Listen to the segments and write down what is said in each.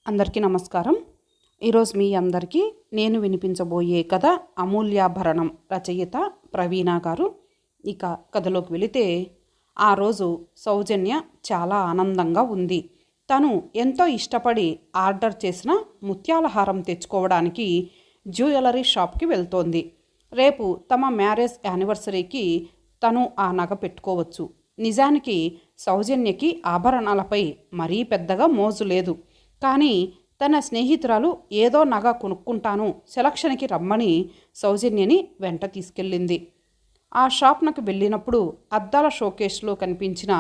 అందరికీ నమస్కారం. ఈరోజు మీ అందరికీ నేను వినిపించబోయే కథ అమూల్యాభరణం. రచయిత ప్రవీణ గారు. ఇక కథలోకి వెళితే, ఆ రోజు సౌజన్య చాలా ఆనందంగా ఉంది. తను ఎంతో ఇష్టపడి ఆర్డర్ చేసిన ముత్యాల హారం తెచ్చుకోవడానికి జ్యువెలరీ షాప్కి వెళ్తోంది. రేపు తమ మ్యారేజ్ యానివర్సరీకి తను ఆ నగ పెట్టుకోవచ్చు. నిజానికి సౌజన్యకి ఆభరణాలపై మరీ పెద్దగా మోజు లేదు. కానీ తన స్నేహితురాలు ఏదో నగ కొనుక్కుంటాను, సెలక్షన్కి రమ్మని సౌజన్యని వెంట తీసుకెళ్ళింది. ఆ షాప్నకు వెళ్ళినప్పుడు అద్దాల షోకేస్లో కనిపించిన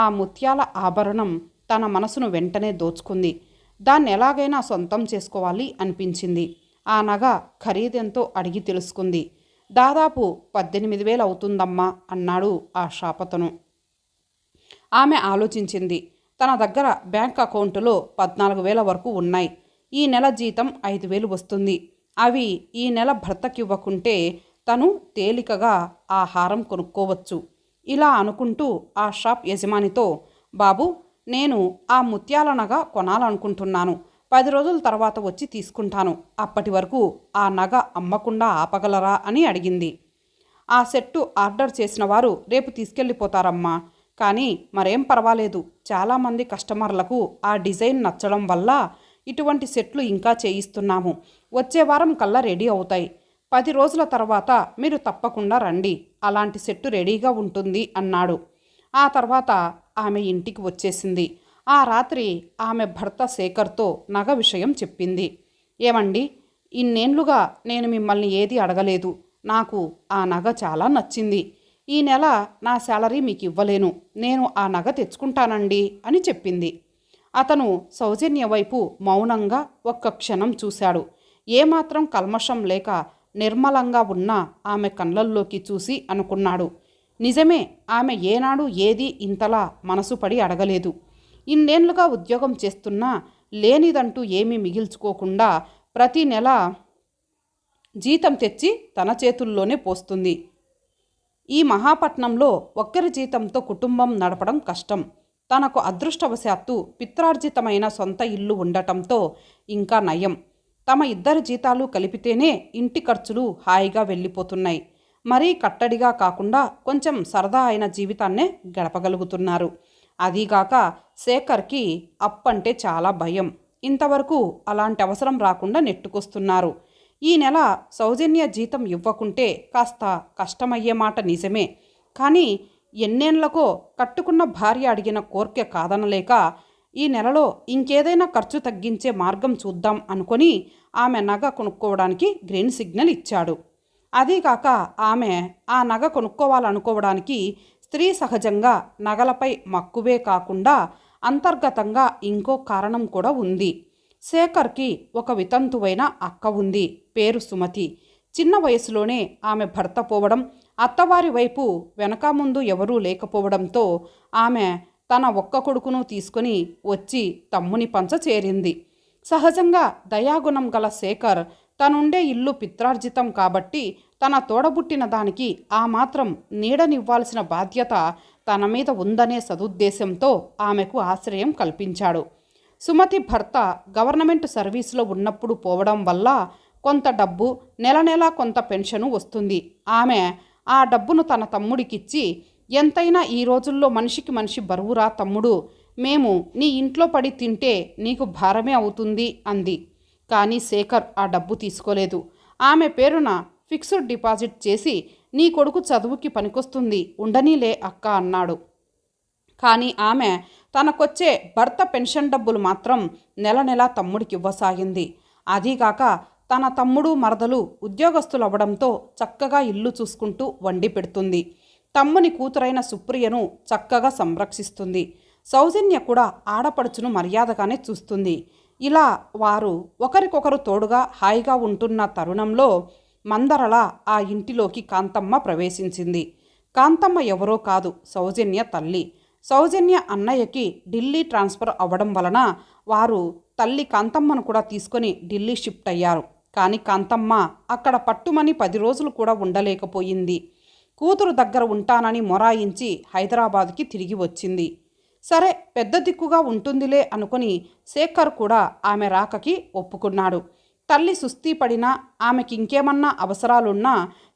ఆ ముత్యాల ఆభరణం తన మనసును వెంటనే దోచుకుంది. దాన్ని ఎలాగైనా సొంతం చేసుకోవాలి అనిపించింది. ఆ నగ ఖరీదెంతో అడిగి తెలుసుకుంది. దాదాపు 18,000 అవుతుందమ్మా అన్నాడు ఆ షాపతను. ఆమె ఆలోచించింది. తన దగ్గర బ్యాంక్ అకౌంటులో 14,000 వరకు ఉన్నాయి. ఈ నెల జీతం 5,000 వస్తుంది. అవి ఈ నెల భర్తకివ్వకుంటే తను తేలికగా ఆ హారం కొనుక్కోవచ్చు. ఇలా అనుకుంటూ ఆ షాప్ యజమానితో, బాబు, నేను ఆ ముత్యాల నగ కొనాలనుకుంటున్నాను. 10 రోజుల తర్వాత వచ్చి తీసుకుంటాను. అప్పటి వరకు ఆ నగ అమ్మకుండా ఆపగలరా అని అడిగింది. ఆ సెట్టు ఆర్డర్ చేసిన వారు రేపు తీసుకెళ్ళిపోతారమ్మా. కానీ మరేం పర్వాలేదు. చాలామంది కస్టమర్లకు ఆ డిజైన్ నచ్చడం వల్ల ఇటువంటి సెట్లు ఇంకా చేయిస్తున్నాము. వచ్చే వారం కల్లా రెడీ అవుతాయి. 10 రోజుల తర్వాత మీరు తప్పకుండా రండి. అలాంటి సెట్టు రెడీగా ఉంటుంది అన్నాడు. ఆ తర్వాత ఆమె ఇంటికి వచ్చేసింది. ఆ రాత్రి ఆమె భర్త శేఖర్తో నగ విషయం చెప్పింది. ఏమండి, ఇన్నేళ్లుగా నేను మిమ్మల్ని ఏది అడగలేదు. నాకు ఆ నగ చాలా నచ్చింది. ఈ నెల నా శాలరీ మీకు ఇవ్వలేను. నేను ఆ నగ తెచ్చుకుంటానండి అని చెప్పింది. అతను సౌజన్య వైపు మౌనంగా ఒక్క క్షణం చూశాడు. ఏమాత్రం కల్మషం లేక నిర్మలంగా ఉన్న ఆమె కళ్ళల్లోకి చూసి అనుకున్నాడు, నిజమే, ఆమె ఏనాడు ఏది ఇంతలా మనసు పడి అడగలేదు. ఇన్నేళ్లుగా ఉద్యోగం చేస్తున్నా లేనిదంటూ ఏమీ మిగిల్చుకోకుండా ప్రతి నెల జీతం తెచ్చి తన చేతుల్లోనే పోస్తుంది. ఈ మహాపట్నంలో ఒక్కరి జీతంతో కుటుంబం నడపడం కష్టం. తనకు అదృష్టవశాత్తు పిత్రార్జితమైన సొంత ఇల్లు ఉండటంతో ఇంకా నయం. తమ ఇద్దరి జీతాలు కలిపితేనే ఇంటి ఖర్చులు హాయిగా వెళ్ళిపోతున్నాయి. మరీ కట్టడిగా కాకుండా కొంచెం సరదా అయిన జీవితాన్నే గడపగలుగుతున్నారు. అదీగాక శేఖర్కి అప్పంటే చాలా భయం. ఇంతవరకు అలాంటి అవసరం రాకుండా నెట్టుకొస్తున్నారు. ఈ నెల సౌజన్య జీతం ఇవ్వకుంటే కాస్త కష్టమయ్యే మాట నిజమే. కానీ ఎన్నేళ్లకో కట్టుకున్న భార్య అడిగిన కోర్కె కాదనలేక ఈ నెలలో ఇంకేదైనా ఖర్చు తగ్గించే మార్గం చూద్దాం అనుకొని ఆమె నగ కొనుక్కోవడానికి గ్రీన్ సిగ్నల్ ఇచ్చాడు. అదీగాక ఆమె ఆ నగ కొనుక్కోవాలనుకోవడానికి స్త్రీ సహజంగా నగలపై మక్కువే కాకుండా అంతర్గతంగా ఇంకో కారణం కూడా ఉంది. శేఖర్కి ఒక వితంతువైన అక్క ఉంది. పేరు సుమతి. చిన్న వయసులోనే ఆమె భర్త పోవడం, అత్తవారి వైపు వెనక ముందు ఎవరూ లేకపోవడంతో ఆమె తన ఒక్క కొడుకును తీసుకొని వచ్చి తమ్ముని పంచ చేరింది. సహజంగా దయాగుణం గల శేఖర్ తనుండే ఇల్లు పిత్రార్జితం కాబట్టి తన తోడబుట్టిన దానికి ఆ మాత్రం నీడనివ్వాల్సిన బాధ్యత తన మీద ఉందనే సదుద్దేశంతో ఆమెకు ఆశ్రయం కల్పించాడు. సుమతి భర్త గవర్నమెంట్ సర్వీసులో ఉన్నప్పుడు పోవడం వల్ల కొంత డబ్బు, నెల నెల కొంత పెన్షను వస్తుంది. ఆమె ఆ డబ్బును తన తమ్ముడికిచ్చి, ఎంతైనా ఈ రోజుల్లో మనిషికి మనిషి బరువురా తమ్ముడు, మేము నీ ఇంట్లో పడి తింటే నీకు భారమే అవుతుంది అంది. కానీ శేఖర్ ఆ డబ్బు తీసుకోలేదు. ఆమె పేరున ఫిక్స్డ్ డిపాజిట్ చేసి, నీ కొడుకు చదువుకి పనికొస్తుంది, ఉండనీలే అక్క అన్నాడు. కానీ ఆమె తనకొచ్చే భర్త పెన్షన్ డబ్బులు మాత్రం నెల నెలా తమ్ముడికి ఇవ్వసాగింది. అదీగాక తన తమ్ముడు మరదలు ఉద్యోగస్తులవ్వడంతో చక్కగా ఇల్లు చూసుకుంటూ వండి పెడుతుంది. తమ్ముని కూతురైన సుప్రియను చక్కగా సంరక్షిస్తుంది. సౌజన్య కూడా ఆడపడుచును మర్యాదగానే చూస్తుంది. ఇలా వారు ఒకరికొకరు తోడుగా హాయిగా ఉంటున్న తరుణంలో మందరలా ఆ ఇంటిలోకి కాంతమ్మ ప్రవేశించింది. కాంతమ్మ ఎవరో కాదు, సౌజన్య తల్లి. సౌజన్య అన్నయ్యకి ఢిల్లీ ట్రాన్స్ఫర్ అవ్వడం వలన వారు తల్లి కాంతమ్మను కూడా తీసుకొని ఢిల్లీ షిఫ్ట్ అయ్యారు. కానీ కాంతమ్మ అక్కడ పట్టుమని 10 రోజులు కూడా ఉండలేకపోయింది. కూతురు దగ్గర ఉంటానని మొరాయించి హైదరాబాద్కి తిరిగి వచ్చింది. సరే పెద్ద దిక్కుగా ఉంటుందిలే అనుకుని శేఖర్ కూడా ఆమె రాకకి ఒప్పుకున్నాడు. తల్లి సుస్థి పడినా ఆమెకి ఇంకేమన్నా అవసరాలున్నా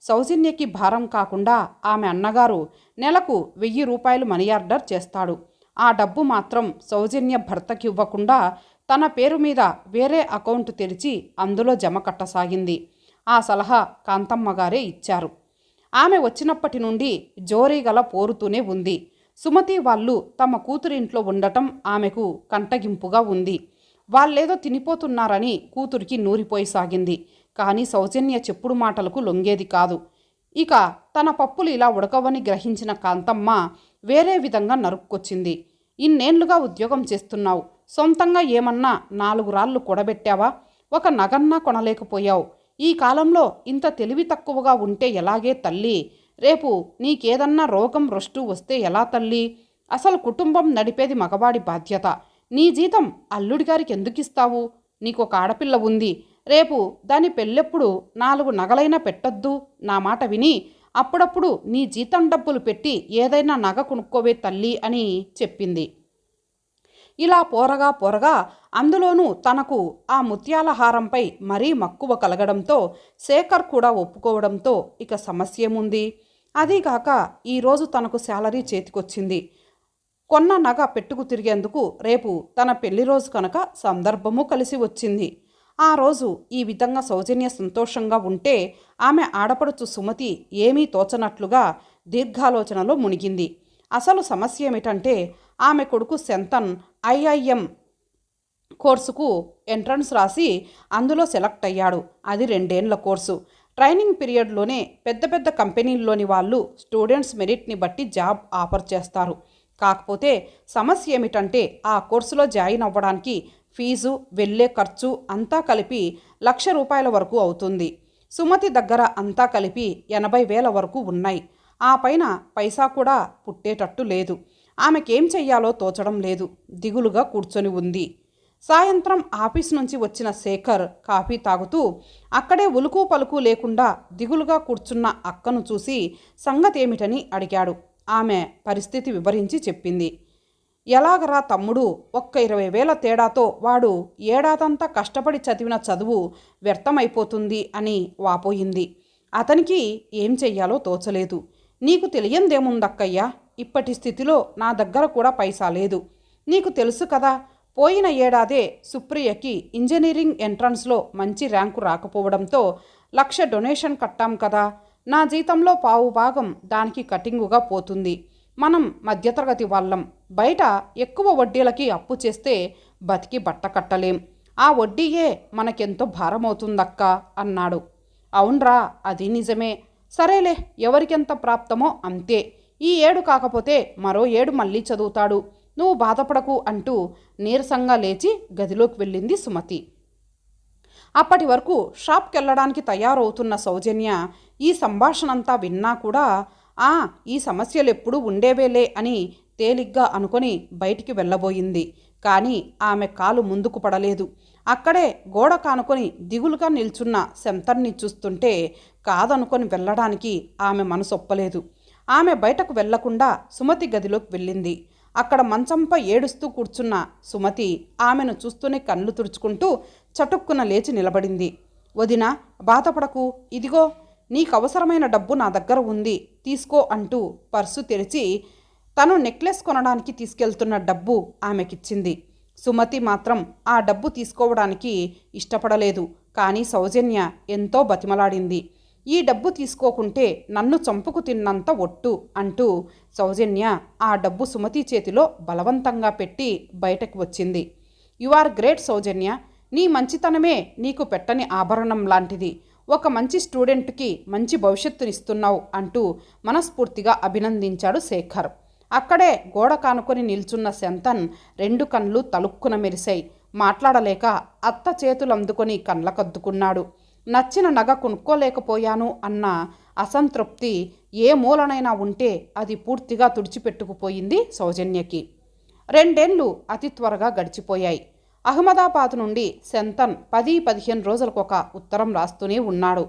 సౌజన్యకి భారం కాకుండా ఆమె అన్నగారు నెలకు 1000 రూపాయలు మనీ ఆర్డర్ చేస్తాడు. ఆ డబ్బు మాత్రం సౌజన్య భర్తకి ఇవ్వకుండా తన పేరు మీద వేరే అకౌంట్ తెరిచి అందులో జమ కట్టసాగింది. ఆ సలహా కాంతమ్మగారే ఇచ్చారు. ఆమె వచ్చినప్పటి నుండి జోరీగల పోరుతూనే ఉంది. సుమతి వాళ్ళు తమ కూతురింట్లో ఉండటం ఆమెకు కంటగింపుగా ఉంది. వాళ్ళేదో తినిపోతున్నారని కూతురికి నూరిపోయి సాగింది. కానీ సౌజన్య చెప్పుడు మాటలకు లొంగేది కాదు. ఇక తన పప్పులు ఇలా ఉడకవని గ్రహించిన కాంతమ్మ వేరే విధంగా నరుక్కొచ్చింది. ఇన్నేళ్లుగా ఉద్యోగం చేస్తున్నావు, సొంతంగా ఏమన్నా 4 రాళ్ళు కూడబెట్టావా? ఒక నగన్నా కొనలేకపోయావు. ఈ కాలంలో ఇంత తెలివి తక్కువగా ఉంటే ఎలాగే తల్లి? రేపు నీకేదన్నా రోగం రొస్టు వస్తే ఎలా తల్లి? అసలు కుటుంబం నడిపేది మగవాడి బాధ్యత. నీ జీతం అల్లుడి గారికి ఎందుకు ఇస్తావు? నీకొక ఆడపిల్ల ఉంది. రేపు దాని పెళ్ళెప్పుడు 4 నగలైనా పెట్టొద్దు. నా మాట విని అప్పుడప్పుడు నీ జీతం డబ్బులు పెట్టి ఏదైనా నగ కొనుక్కోవే తల్లి అని చెప్పింది. ఇలా పోరగా అందులోనూ తనకు ఆ ముత్యాల హారంపై మరీ మక్కువ కలగడంతో శేఖర్ కూడా ఒప్పుకోవడంతో ఇక సమస్యేముంది? అదీగాక ఈరోజు తనకు శాలరీ చేతికొచ్చింది. కొన్న నగ పెట్టుకు తిరిగేందుకు రేపు తన పెళ్లి రోజు కనుక సందర్భము కలిసి వచ్చింది. ఆ రోజు ఈ విధంగా సౌజన్య సంతోషంగా ఉంటే ఆమె ఆడపడుచు సుమతి ఏమీ తోచనట్లుగా దీర్ఘాలోచనలో మునిగింది. అసలు సమస్య ఏమిటంటే ఆమె కొడుకు శంతన్ IIM కోర్సుకు ఎంట్రన్స్ రాసి అందులో సెలెక్ట్ అయ్యాడు. అది 2 ఏళ్ల కోర్సు. ట్రైనింగ్ పీరియడ్లోనే పెద్ద పెద్ద కంపెనీల్లోని వాళ్ళు స్టూడెంట్స్ మెరిట్ని బట్టి జాబ్ ఆఫర్ చేస్తారు. కాకపోతే సమస్య ఏమిటంటే ఆ కోర్సులో జాయిన్ అవ్వడానికి ఫీజు, వెళ్ళే ఖర్చు అంతా కలిపి 1,00,000 రూపాయల వరకు అవుతుంది. సుమతి దగ్గర అంతా కలిపి 80,000 వరకు ఉన్నాయి. ఆ పైన పైసా కూడా పుట్టేటట్టు లేదు. ఆమెకేం చెయ్యాలో తోచడం లేదు. దిగులుగా కూర్చొని ఉంది. సాయంత్రం ఆఫీస్ నుంచి వచ్చిన శేఖర్ కాఫీ తాగుతూ అక్కడే ఉలుకు పలుకు లేకుండా దిగులుగా కూర్చున్న అక్కను చూసి సంగతేమిటని అడిగాడు. ఆమె పరిస్థితి వివరించి చెప్పింది. ఎలాగరా తమ్ముడు, ఒక్క 20,000 తేడాతో వాడు ఏడాదంతా కష్టపడి చదివిన చదువు వ్యర్థమైపోతుంది అని వాపోయింది. అతనికి ఏం చెయ్యాలో తోచలేదు. నీకు తెలియందేముందక్కయ్యా, ఇప్పటి స్థితిలో నా దగ్గర కూడా పైసా లేదు. నీకు తెలుసు కదా, పోయిన ఏడాదే సుప్రియకి ఇంజనీరింగ్ ఎంట్రన్స్లో మంచి ర్యాంకు రాకపోవడంతో 1,00,000 డొనేషన్ కట్టాం కదా. నా జీతంలో పావు భాగం దానికి కటింగుగా పోతుంది. మనం మధ్యతరగతి వాళ్ళం. బయట ఎక్కువ వడ్డీలకి అప్పు చేస్తే బతికి బట్ట కట్టలేం. ఆ వడ్డీయే మనకెంతో భారమవుతుందక్క అన్నాడు. అవునరా, అది నిజమే. సరేలే, ఎవరికెంత ప్రాప్తమో అంతే. ఈ ఏడు కాకపోతే మరో ఏడు మళ్ళీ చదువుతాడు. నువ్వు బాధపడకు అంటూ నీరసంగా లేచి గదిలోకి వెళ్ళింది సుమతి. అప్పటి వరకు షాప్కెళ్ళడానికి తయారవుతున్న సౌజన్య ఈ సంభాషణంతా విన్నా కూడా ఈ సమస్యలు ఎప్పుడూ ఉండేవేలే అని తేలిగ్గా అనుకొని బయటికి వెళ్ళబోయింది. కానీ ఆమె కాలు ముందుకు పడలేదు. అక్కడే గోడ కానుకొని దిగులుగా నిల్చున్న శంతన్ని చూస్తుంటే కాదనుకొని వెళ్ళడానికి ఆమె మనసొప్పలేదు. ఆమె బయటకు వెళ్లకుండా సుమతి గదిలోకి వెళ్ళింది. అక్కడ మంచంపై ఏడుస్తూ కూర్చున్న సుమతి ఆమెను చూస్తూనే కళ్ళు తుడుచుకుంటూ చటుక్కున లేచి నిలబడింది. వదినా, బాధపడకు, ఇదిగో నీకు అవసరమైన డబ్బు నా దగ్గర ఉంది, తీసుకో అంటూ పర్సు తెరిచి తను నెక్లెస్ కొనడానికి తీసుకెళ్తున్న డబ్బు ఆమెకిచ్చింది. సుమతి మాత్రం ఆ డబ్బు తీసుకోవడానికి ఇష్టపడలేదు. కానీ సౌజన్య ఎంతో బతిమలాడింది. ఈ డబ్బు తీసుకోకుంటే నన్ను చంపుకు తిన్నంత ఒట్టు అంటూ సౌజన్య ఆ డబ్బు సుమతి చేతిలో బలవంతంగా పెట్టి బయటకు వచ్చింది. యు ఆర్ గ్రేట్ సౌజన్య, నీ మంచితనమే నీకు పెట్టని ఆభరణం లాంటిది. ఒక మంచి స్టూడెంట్కి మంచి భవిష్యత్తునిస్తున్నావు అంటూ మనస్ఫూర్తిగా అభినందించాడు శేఖర్. అక్కడే గోడ కానుకొని నిల్చున్న శంతన్ 2 కళ్ళు తలుక్కున మెరిశాయి. మాట్లాడలేక అత్త చేతులు అందుకొని కళ్ళకద్దుకున్నాడు. నచ్చిన నగ కొనుక్కోలేకపోయాను అన్న అసంతృప్తి ఏ మూలనైనా ఉంటే అది పూర్తిగా తుడిచిపెట్టుకుపోయింది సౌజన్యకి. 2 ఏళ్ళు అతి త్వరగా గడిచిపోయాయి. అహ్మదాబాద్ నుండి శంతన్ 10-15 రోజులకొక ఉత్తరం రాస్తూనే ఉన్నాడు.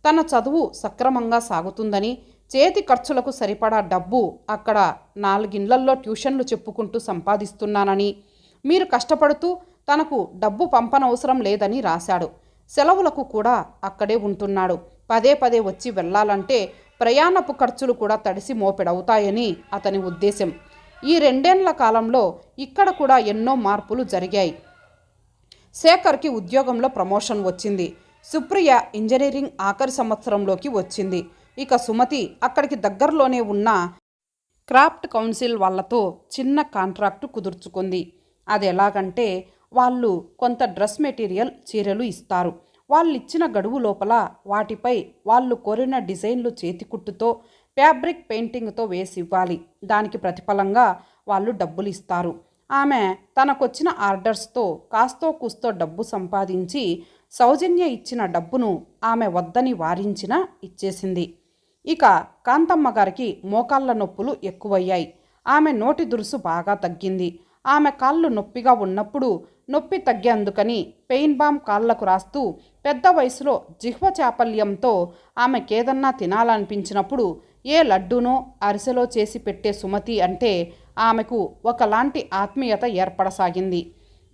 తన చదువు సక్రమంగా సాగుతుందని, చేతి ఖర్చులకు సరిపడా డబ్బు అక్కడ 4 ఇళ్లల్లో ట్యూషన్లు చెప్పుకుంటూ సంపాదిస్తున్నానని, మీరు కష్టపడుతూ తనకు డబ్బు పంపనవసరం లేదని రాశాడు. సెలవులకు కూడా అక్కడే ఉంటున్నాడు. పదే పదే వచ్చి వెళ్ళాలంటే ప్రయాణపు ఖర్చులు కూడా తడిసి మోపెడవుతాయని అతని ఉద్దేశం. ఈ 2 ఏళ్ల కాలంలో ఇక్కడ కూడా ఎన్నో మార్పులు జరిగాయి. శేఖర్కి ఉద్యోగంలో ప్రమోషన్ వచ్చింది. సుప్రియ ఇంజనీరింగ్ ఆఖరి సంవత్సరంలోకి వచ్చింది. ఇక సుమతి అక్కడికి దగ్గరలోనే ఉన్న క్రాఫ్ట్ కౌన్సిల్ వాళ్ళతో చిన్న కాంట్రాక్టు కుదుర్చుకుంది. అది ఎలాగంటే వాళ్ళు కొంత డ్రెస్ మెటీరియల్ చీరలు ఇస్తారు. వాళ్ళు ఇచ్చిన గడువు లోపల వాటిపై వాళ్ళు కోరిన డిజైన్లు చేతికుట్టుతో ఫ్యాబ్రిక్ పెయింటింగ్తో వేసి ఇవ్వాలి. దానికి ప్రతిఫలంగా వాళ్ళు డబ్బులు ఇస్తారు. ఆమె తనకొచ్చిన ఆర్డర్స్తో కాస్తో కూస్తో డబ్బు సంపాదించి సౌజన్య ఇచ్చిన డబ్బును ఆమె వద్దని వారించినా ఇచ్చేసింది. ఇక కాంతమ్మ గారికి మోకాళ్ళ నొప్పులు ఎక్కువయ్యాయి. ఆమె నోటి దురుసు బాగా తగ్గింది. ఆమె కాళ్ళు నొప్పిగా ఉన్నప్పుడు నొప్పి తగ్గేందుకని పెయిన్ బామ్ కాళ్లకు రాస్తూ పెద్ద వయసులో జిహ్వ చాపల్యంతో ఆమెకేదన్నా తినాలనిపించినప్పుడు ఏ లడ్డూనో అరిసెలో చేసి పెట్టే సుమతి అంటే ఆమెకు ఒకలాంటి ఆత్మీయత ఏర్పడసాగింది.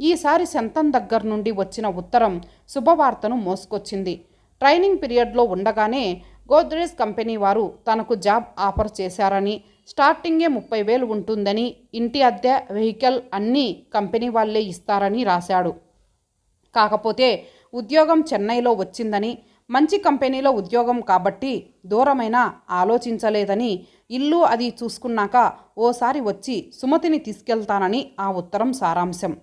ఈసారి శంతం దగ్గర నుండి వచ్చిన ఉత్తరం శుభవార్తను మోసుకొచ్చింది. ట్రైనింగ్ పీరియడ్లో ఉండగానే గోద్రేజ్ కంపెనీ వారు తనకు జాబ్ ఆఫర్ చేశారని, స్టార్టింగే 30,000 ఉంటుందని, ఇంటి అద్దె, వెహికల్ అన్నీ కంపెనీ వాళ్ళే ఇస్తారని రాశాడు. కాకపోతే ఉద్యోగం చెన్నైలో వచ్చిందని, మంచి కంపెనీలో ఉద్యోగం కాబట్టి దూరమైనా ఆలోచించలేదని, ఇల్లు అది చూసుకున్నాక ఓసారి వచ్చి సుమతిని తీసుకెళ్తానని ఆ ఉత్తరం సారాంశం.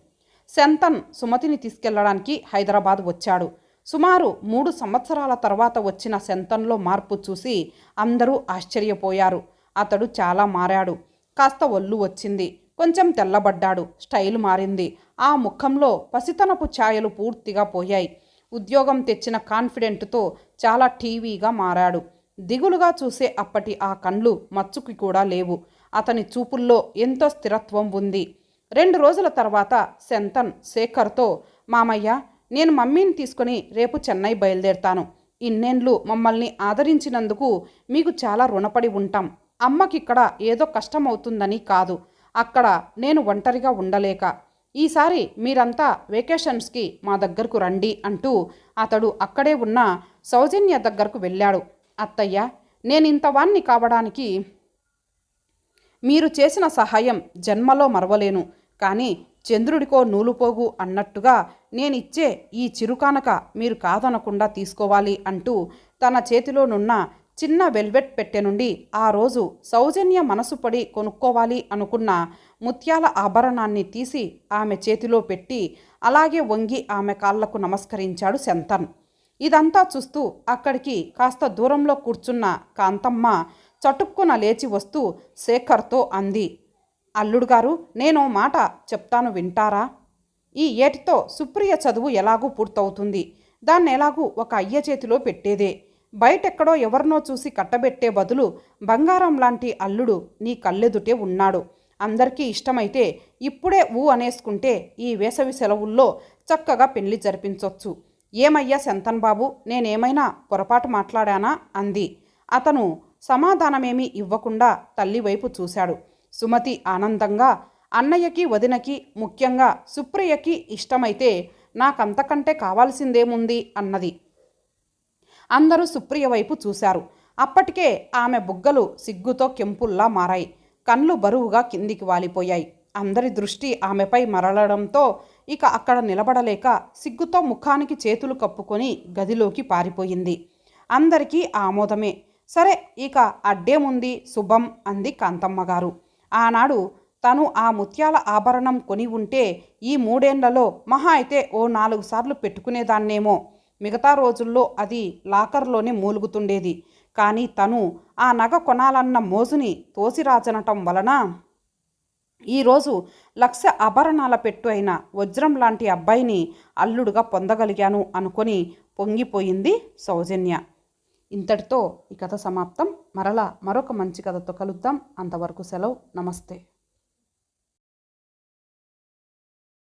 శంతన్ సుమతిని తీసుకెళ్లడానికి హైదరాబాద్ వచ్చాడు. సుమారు 3 సంవత్సరాల తర్వాత వచ్చిన శంతన్లో మార్పు చూసి అందరూ ఆశ్చర్యపోయారు. అతడు చాలా మారాడు. కాస్త ఒళ్ళు వచ్చింది. కొంచెం తెల్లబడ్డాడు. స్టైల్ మారింది. ఆ ముఖంలో పసితనపు ఛాయలు పూర్తిగా పోయాయి. ఉద్యోగం తెచ్చిన కాన్ఫిడెంట్తో చాలా టీవీగా మారాడు. దిగులుగా చూసే అప్పటి ఆ కండ్లు మచ్చుకి కూడా లేవు. అతని చూపుల్లో ఎంతో స్థిరత్వం ఉంది. 2 రోజుల తర్వాత శంతన్ శేఖర్తో, మామయ్య, నేను మమ్మీని తీసుకుని రేపు చెన్నై బయలుదేరుతాను. ఇన్నేళ్ళు మమ్మల్ని ఆదరించినందుకు మీకు చాలా రుణపడి ఉంటాం. అమ్మకిక్కడ ఏదో కష్టం అవుతుందని కాదు, అక్కడ నేను ఒంటరిగా ఉండలేక. ఈసారి మీరంతా వెకేషన్స్కి మా దగ్గరకు రండి అంటూ అతడు అక్కడే ఉన్న సౌజన్య దగ్గరకు వెళ్ళాడు. అత్తయ్య, నేనింతవాణ్ణి కావడానికి మీరు చేసిన సహాయం జన్మలో మరవలేను. కానీ చంద్రుడికో నూలుపోగు అన్నట్టుగా నేనిచ్చే ఈ చిరుకానక మీరు కాదనకుండా తీసుకోవాలి అంటూ తన చేతిలోనున్న చిన్న వెల్వెట్ పెట్టె నుండి ఆ రోజు సౌజన్య మనసు పడి కొనుక్కోవాలి అనుకున్న ముత్యాల ఆభరణాన్ని తీసి ఆమె చేతిలో పెట్టి అలాగే వంగి ఆమె కాళ్లకు నమస్కరించాడు శంతన్. ఇదంతా చూస్తూ అక్కడికి కాస్త దూరంలో కూర్చున్న కాంతమ్మ చటుక్కున లేచి వస్తూ శేఖర్తో అంది, అల్లుడు గారు, నేను మాట చెప్తాను వింటారా? ఈ ఏటితో సుప్రియ చదువు ఎలాగూ పూర్తవుతుంది. దాన్ని ఎలాగూ ఒక అయ్య చేతిలో పెట్టేదే. బయటెక్కడో ఎవరినో చూసి కట్టబెట్టే బదులు బంగారం లాంటి అల్లుడు నీ కళ్ళెదుటే ఉన్నాడు. అందరికీ ఇష్టమైతే ఇప్పుడే అనేసుకుంటే ఈ వేసవి సెలవుల్లో చక్కగా పెళ్లి జరిపించవచ్చు. ఏమయ్యా శంతన్ బాబు, నేనేమైనా పొరపాటు మాట్లాడానా అంది. అతను సమాధానమేమీ ఇవ్వకుండా తల్లి వైపు చూశాడు. సుమతి ఆనందంగా, అన్నయ్యకి వదినకి ముఖ్యంగా సుప్రియకి ఇష్టమైతే నాకంతకంటే కావాల్సిందేముంది అన్నది. అందరూ సుప్రియ వైపు చూశారు. అప్పటికే ఆమె బుగ్గలు సిగ్గుతో కెంపుల్లా మారాయి. కళ్ళు బరువుగా కిందికి వాలిపోయాయి. అందరి దృష్టి ఆమెపై మరలడంతో ఇక అక్కడ నిలబడలేక సిగ్గుతో ముఖానికి చేతులు కప్పుకొని గదిలోకి పారిపోయింది. అందరికీ ఆమోదమే. సరే, ఇక అడ్డేముంది, శుభం అంది కాంతమ్మగారు. ఆనాడు తను ఆ ముత్యాల ఆభరణం కొని ఉంటే ఈ 3 ఏళ్లలో మహా అయితే ఓ 4 సార్లు పెట్టుకునేదాన్నేమో. మిగతా రోజుల్లో అది లాకర్లోనే మూలుగుతుండేది. కానీ తను ఆ నగ కొనాలన్న మోజుని తోసిరాజనటం వలన ఈరోజు 1,00,000 ఆభరణాల పెట్టు అయిన వజ్రం లాంటి అబ్బాయిని అల్లుడుగా పొందగలిగాను అనుకొని పొంగిపోయింది సౌజన్య. ఇంతటితో ఈ కథ సమాప్తం. మరలా మరొక మంచి కథతో కలుద్దాం. అంతవరకు సెలవు. నమస్తే.